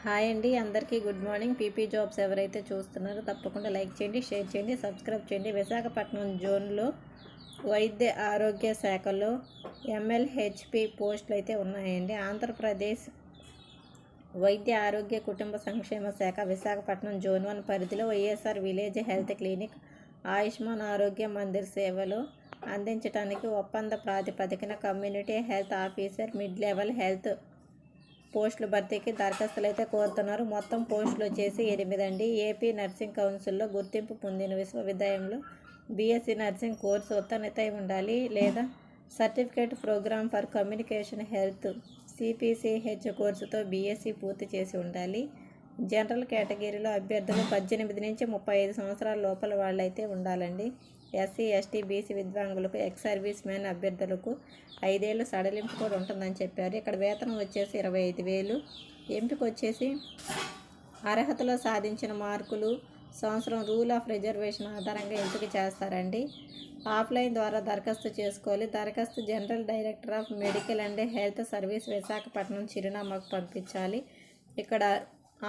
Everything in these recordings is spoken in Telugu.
హాయ్ అండి, అందరికీ గుడ్ మార్నింగ్. పీపీ జాబ్స్ ఎవరైతే చూస్తున్నారో తప్పకుండా లైక్ చేయండి, షేర్ చేయండి, సబ్స్క్రైబ్ చేయండి. విశాఖపట్నం జోన్లో వైద్య ఆరోగ్య శాఖలో ఎంఎల్హెచ్పి పోస్టులు అయితే ఉన్నాయండి. ఆంధ్రప్రదేశ్ వైద్య ఆరోగ్య కుటుంబ సంక్షేమ శాఖ విశాఖపట్నం జోన్ 1 పరిధిలో YSR village health clinic, Ayushman ఆరోగ్య మందిర్ సేవలు అందించడానికి ఒప్పంద ప్రాతిపదికన community health officer, mid level health పోస్టుల భర్తీకి దరఖాస్తులు అయితే కోరుతున్నారు. మొత్తం పోస్టులు వచ్చేసి 8 అండి. ఏపీ నర్సింగ్ కౌన్సిల్లో గుర్తింపు పొందిన విశ్వవిద్యాలయంలో బీఎస్సీ నర్సింగ్ కోర్సు ఉత్తీర్ణత ఉండాలి లేదా certificate program for communication health CPCH కోర్సుతో బీఎస్సీ పూర్తి చేసి ఉండాలి. జనరల్ కేటగిరీలో అభ్యర్థులు 18 నుంచి 35 సంవత్సరాల లోపల వాళ్ళైతే ఉండాలండి. ఎస్సీ, ఎస్టీ, బీసీ విద్వాంగులకు, ఎక్స్ సర్వీస్ మ్యాన్ అభ్యర్థులకు 5 ఏళ్ళు సడలింపు కూడా ఉంటుందని చెప్పారు. ఇక్కడ వేతనం వచ్చేసి 25,000. ఎంపిక వచ్చేసి అర్హతలో సాధించిన మార్కులు, సంవత్సరం రూల్ ఆఫ్ రిజర్వేషన్ ఆధారంగా ఎంపిక చేస్తారండి. ఆఫ్లైన్ ద్వారా దరఖాస్తు చేసుకోవాలి. దరఖాస్తు general director of medical and health service Visakhapatnam చిరునామాకు పంపించాలి. ఇక్కడ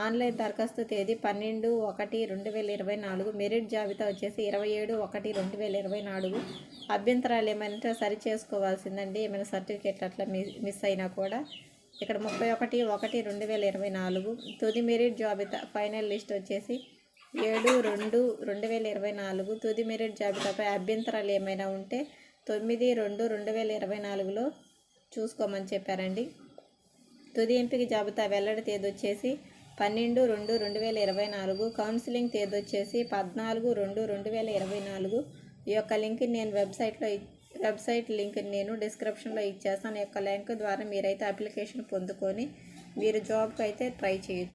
ఆన్లైన్ దరఖాస్తు తేదీ 12/1/2024. మెరిట్ జాబితా వచ్చేసి 27/1/2024. అభ్యంతరాలు ఏమైనా సరి చేసుకోవాల్సిందండి. ఏమైనా సర్టిఫికేట్లు అట్లా మిస్ అయినా కూడా ఇక్కడ 31/1/2024. తుది మెరిట్ జాబితా ఫైనల్ లిస్ట్ వచ్చేసి 7/2/2024. తుది మెరిట్ జాబితాపై అభ్యంతరాలు ఏమైనా ఉంటే 9/2/2024లో చూసుకోమని చెప్పారండి. తుది ఎంపిక జాబితా వెల్లడి తేదీ వచ్చేసి 12/2/2024. కౌన్సిలింగ్ తేదీ వచ్చేసి 14/2/2024. ఈ యొక్క లింక్ నేను వెబ్సైట్ లింక్ నేను డిస్క్రిప్షన్లో ఇచ్చేస్తాను. ఈ యొక్క లింక్ ద్వారా మీరైతే అప్లికేషన్ పొందుకొని మీరు జాబ్కి అయితే ట్రై చేయొచ్చు.